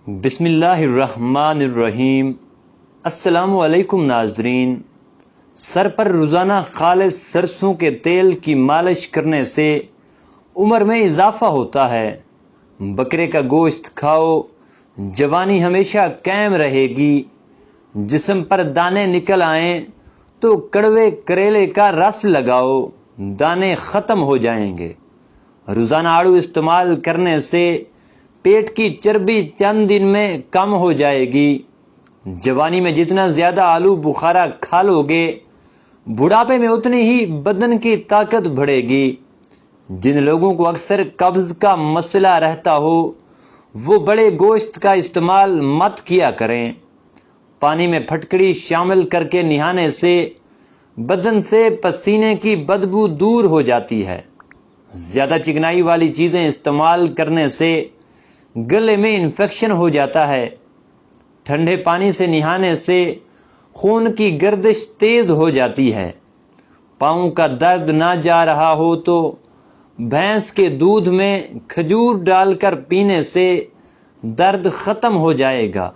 بسم اللہ الرحمن الرحیم۔ السلام علیکم ناظرین۔ سر پر روزانہ خالص سرسوں کے تیل کی مالش کرنے سے عمر میں اضافہ ہوتا ہے۔ بکرے کا گوشت کھاؤ، جوانی ہمیشہ قائم رہے گی۔ جسم پر دانے نکل آئیں تو کڑوے کریلے کا رس لگاؤ، دانے ختم ہو جائیں گے۔ روزانہ آڑو استعمال کرنے سے پیٹ کی چربی چند دن میں کم ہو جائے گی۔ جوانی میں جتنا زیادہ آلو بخارا کھا لو گے، بڑھاپے میں اتنی ہی بدن کی طاقت بڑھے گی۔ جن لوگوں کو اکثر قبض کا مسئلہ رہتا ہو وہ بڑے گوشت کا استعمال مت کیا کریں۔ پانی میں پھٹکڑی شامل کر کے نہانے سے بدن سے پسینے کی بدبو دور ہو جاتی ہے۔ زیادہ چکنائی والی چیزیں استعمال کرنے سے گلے میں انفیکشن ہو جاتا ہے۔ ٹھنڈے پانی سے نہانے سے خون کی گردش تیز ہو جاتی ہے۔ پاؤں کا درد نہ جا رہا ہو تو بھینس کے دودھ میں کھجور ڈال کر پینے سے درد ختم ہو جائے گا۔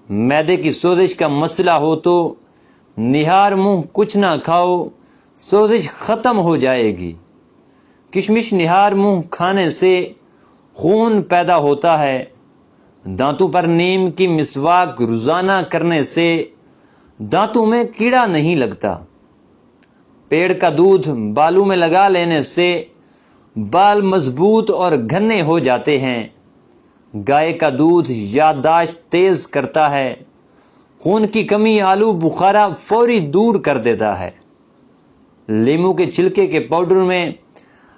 معدے کی سوزش کا مسئلہ ہو تو نہار منہ کچھ نہ کھاؤ، سوزش ختم ہو جائے گی۔ کشمش نہار منہ کھانے سے خون پیدا ہوتا ہے۔ دانتوں پر نیم کی مسواک روزانہ کرنے سے دانتوں میں کیڑا نہیں لگتا۔ پیڑ کا دودھ بالوں میں لگا لینے سے بال مضبوط اور گھنے ہو جاتے ہیں۔ گائے کا دودھ یادداشت تیز کرتا ہے۔ خون کی کمی آلو بخارا فوری دور کر دیتا ہے۔ لیموں کے چھلکے کے پاؤڈر میں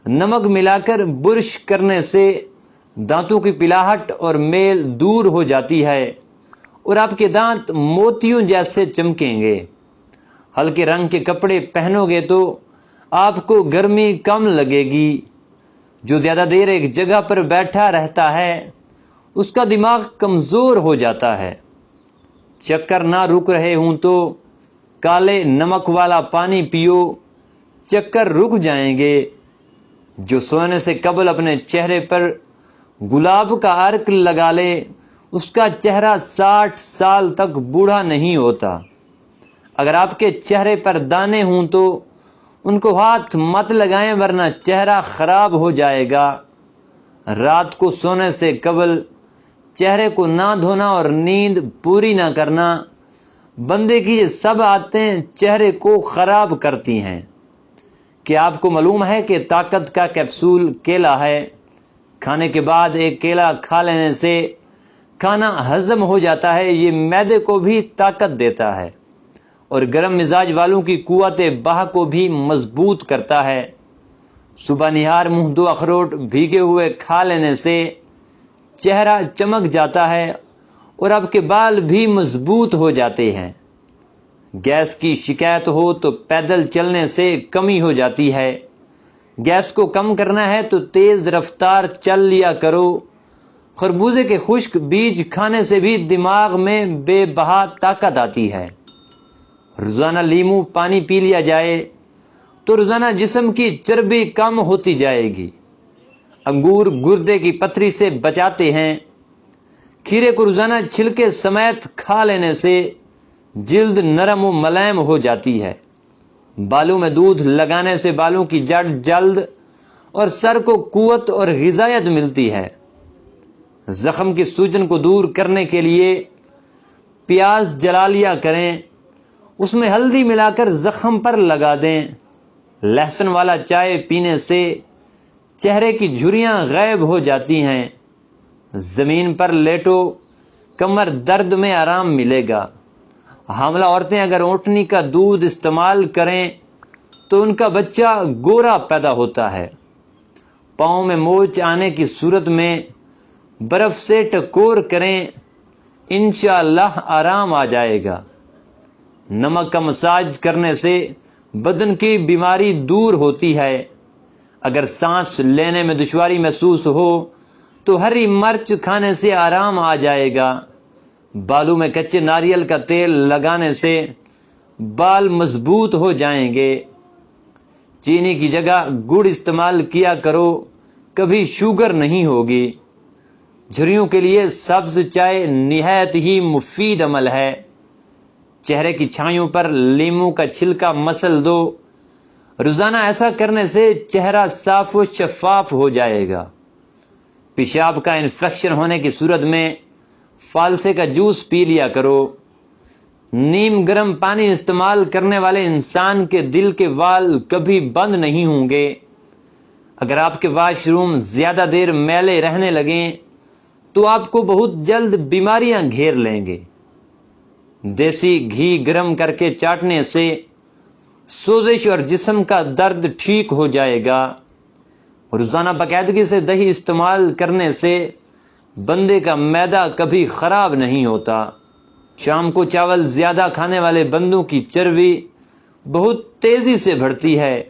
نمک ملا کر برش کرنے سے دانتوں کی پلاہٹ اور میل دور ہو جاتی ہے اور آپ کے دانت موتیوں جیسے چمکیں گے۔ ہلکے رنگ کے کپڑے پہنو گے تو آپ کو گرمی کم لگے گی۔ جو زیادہ دیر ایک جگہ پر بیٹھا رہتا ہے اس کا دماغ کمزور ہو جاتا ہے۔ چکر نہ رک رہے ہوں تو کالے نمک والا پانی پیو، چکر رک جائیں گے۔ جو سونے سے قبل اپنے چہرے پر گلاب کا عرق لگا لے اس کا چہرہ 60 سال تک بوڑھا نہیں ہوتا۔ اگر آپ کے چہرے پر دانے ہوں تو ان کو ہاتھ مت لگائیں ورنہ چہرہ خراب ہو جائے گا۔ رات کو سونے سے قبل چہرے کو نہ دھونا اور نیند پوری نہ کرنا، بندے کی یہ سب عادتیں چہرے کو خراب کرتی ہیں۔ کیا آپ کو معلوم ہے کہ طاقت کا کیپسول کیلا ہے؟ کھانے کے بعد ایک کیلا کھا لینے سے کھانا ہضم ہو جاتا ہے۔ یہ معدے کو بھی طاقت دیتا ہے اور گرم مزاج والوں کی قوت بہ کو بھی مضبوط کرتا ہے۔ صبح نہار منہ 2 اخروٹ بھیگے ہوئے کھا لینے سے چہرہ چمک جاتا ہے اور آپ کے بال بھی مضبوط ہو جاتے ہیں۔ گیس کی شکایت ہو تو پیدل چلنے سے کمی ہو جاتی ہے۔ گیس کو کم کرنا ہے تو تیز رفتار چل لیا کرو۔ خربوزے کے خشک بیج کھانے سے بھی دماغ میں بے بہا طاقت آتی ہے۔ روزانہ لیموں پانی پی لیا جائے تو روزانہ جسم کی چربی کم ہوتی جائے گی۔ انگور گردے کی پتھری سے بچاتے ہیں۔ کھیرے کو روزانہ چھلکے سمیت کھا لینے سے جلد نرم و ملائم ہو جاتی ہے۔ بالوں میں دودھ لگانے سے بالوں کی جڑ جلد اور سر کو قوت اور غذائیت ملتی ہے۔ زخم کی سوجن کو دور کرنے کے لیے پیاز جلا لیا کریں، اس میں ہلدی ملا کر زخم پر لگا دیں۔ لہسن والا چائے پینے سے چہرے کی جھریاں غائب ہو جاتی ہیں۔ زمین پر لیٹو، کمر درد میں آرام ملے گا۔ حاملہ عورتیں اگر اونٹنی کا دودھ استعمال کریں تو ان کا بچہ گورا پیدا ہوتا ہے۔ پاؤں میں موچ آنے کی صورت میں برف سے ٹکور کریں، انشاءاللہ آرام آ جائے گا۔ نمک کا مساج کرنے سے بدن کی بیماری دور ہوتی ہے۔ اگر سانس لینے میں دشواری محسوس ہو تو ہری مرچ کھانے سے آرام آ جائے گا۔ بالوں میں کچے ناریل کا تیل لگانے سے بال مضبوط ہو جائیں گے۔ چینی کی جگہ گڑ استعمال کیا کرو، کبھی شوگر نہیں ہوگی۔ جھریوں کے لیے سبز چائے نہایت ہی مفید عمل ہے۔ چہرے کی چھائیوں پر لیموں کا چھلکا مسل دو۔ روزانہ ایسا کرنے سے چہرہ صاف و شفاف ہو جائے گا۔ پیشاب کا انفیکشن ہونے کی صورت میں فالسے کا جوس پی لیا کرو۔ نیم گرم پانی استعمال کرنے والے انسان کے دل کے وال کبھی بند نہیں ہوں گے۔ اگر آپ کے واش روم زیادہ دیر میلے رہنے لگیں تو آپ کو بہت جلد بیماریاں گھیر لیں گے۔ دیسی گھی گرم کر کے چاٹنے سے سوزش اور جسم کا درد ٹھیک ہو جائے گا۔ روزانہ باقاعدگی سے دہی استعمال کرنے سے بندے کا معدہ کبھی خراب نہیں ہوتا۔ شام کو چاول زیادہ کھانے والے بندوں کی چربی بہت تیزی سے بڑھتی ہے۔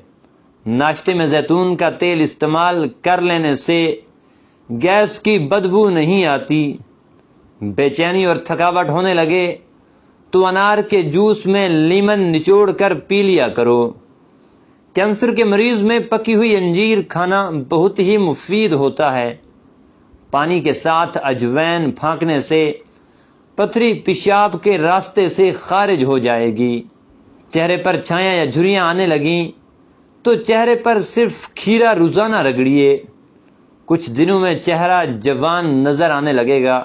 ناشتے میں زیتون کا تیل استعمال کر لینے سے گیس کی بدبو نہیں آتی۔ بے چینی اور تھکاوٹ ہونے لگے تو انار کے جوس میں لیمن نچوڑ کر پی لیا کرو۔ کینسر کے مریض میں پکی ہوئی انجیر کھانا بہت ہی مفید ہوتا ہے۔ پانی کے ساتھ اجوائن پھانکنے سے پتھری پیشاب کے راستے سے خارج ہو جائے گی۔ چہرے پر چھائیاں یا جھریاں آنے لگیں تو چہرے پر صرف کھیرا روزانہ رگڑیے۔ کچھ دنوں میں چہرہ جوان نظر آنے لگے گا۔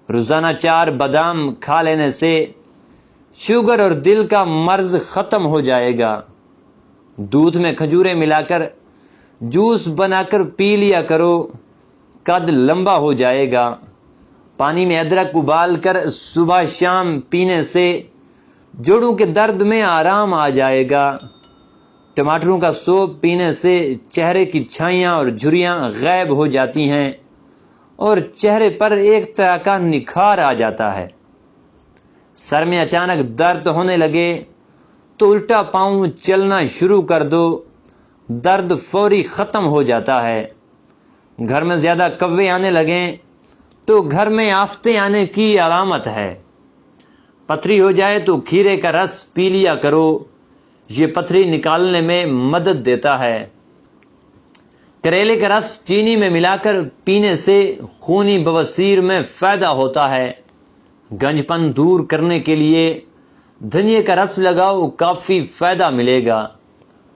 روزانہ 4 بادام کھا لینے سے شوگر اور دل کا مرض ختم ہو جائے گا۔ دودھ میں کھجوریں ملا کر جوس بنا کر پی لیا کرو، قد لمبا ہو جائے گا۔ پانی میں ادرک ابال کر صبح شام پینے سے جوڑوں کے درد میں آرام آ جائے گا۔ ٹماٹروں کا سوپ پینے سے چہرے کی چھائیاں اور جھریاں غائب ہو جاتی ہیں اور چہرے پر ایک طرح کا نکھار آ جاتا ہے۔ سر میں اچانک درد ہونے لگے تو الٹا پاؤں چلنا شروع کر دو، درد فوری ختم ہو جاتا ہے۔ گھر میں زیادہ کوے آنے لگیں تو گھر میں آفتیں آنے کی علامت ہے۔ پتھری ہو جائے تو کھیرے کا رس پی لیا کرو، یہ پتھری نکالنے میں مدد دیتا ہے۔ کریلے کا رس چینی میں ملا کر پینے سے خونی بواسیر میں فائدہ ہوتا ہے۔ گنج پن دور کرنے کے لیے دھنیے کا رس لگاؤ، کافی فائدہ ملے گا۔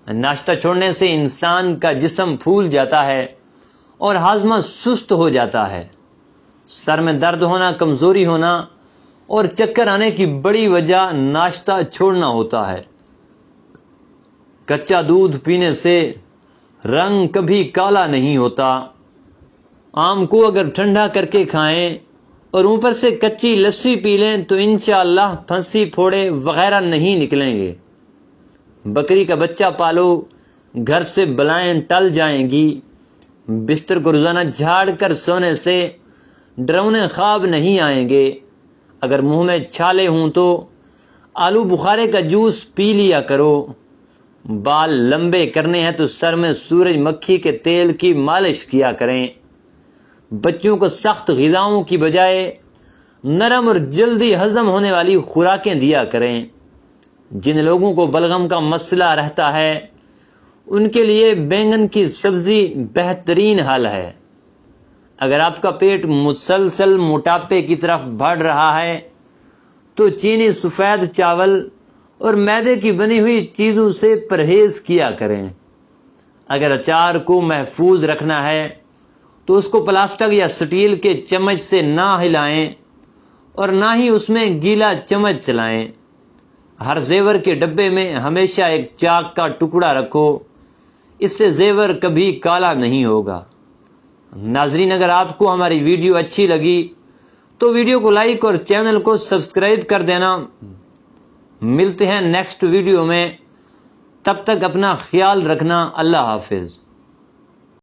ناشتہ چھوڑنے سے انسان کا جسم پھول جاتا ہے اور ہاضمہ سست ہو جاتا ہے۔ سر میں درد ہونا، کمزوری ہونا اور چکر آنے کی بڑی وجہ ناشتہ چھوڑنا ہوتا ہے۔ کچا دودھ پینے سے رنگ کبھی کالا نہیں ہوتا۔ آم کو اگر ٹھنڈا کر کے کھائیں اور اوپر سے کچی لسی پی لیں تو انشاءاللہ پھنسی پھوڑے وغیرہ نہیں نکلیں گے۔ بکری کا بچہ پالو، گھر سے بلائیں ٹل جائیں گی۔ بستر کو روزانہ جھاڑ کر سونے سے ڈراؤنے خواب نہیں آئیں گے۔ اگر منہ میں چھالے ہوں تو آلو بخارے کا جوس پی لیا کرو۔ بال لمبے کرنے ہیں تو سر میں سورج مکھی کے تیل کی مالش کیا کریں۔ بچوں کو سخت غذاؤں کی بجائے نرم اور جلدی ہضم ہونے والی خوراکیں دیا کریں۔ جن لوگوں کو بلغم کا مسئلہ رہتا ہے ان کے لیے بینگن کی سبزی بہترین حل ہے۔ اگر آپ کا پیٹ مسلسل موٹاپے کی طرف بڑھ رہا ہے تو چینی سفید چاول اور میدے کی بنی ہوئی چیزوں سے پرہیز کیا کریں۔ اگر اچار کو محفوظ رکھنا ہے تو اس کو پلاسٹک یا سٹیل کے چمچ سے نہ ہلائیں اور نہ ہی اس میں گیلا چمچ چلائیں۔ ہر زیور کے ڈبے میں ہمیشہ ایک چاک کا ٹکڑا رکھو، اس سے زیور کبھی کالا نہیں ہوگا۔ ناظرین، اگر آپ کو ہماری ویڈیو اچھی لگی تو ویڈیو کو لائک اور چینل کو سبسکرائب کر دینا۔ ملتے ہیں نیکسٹ ویڈیو میں، تب تک اپنا خیال رکھنا۔ اللہ حافظ۔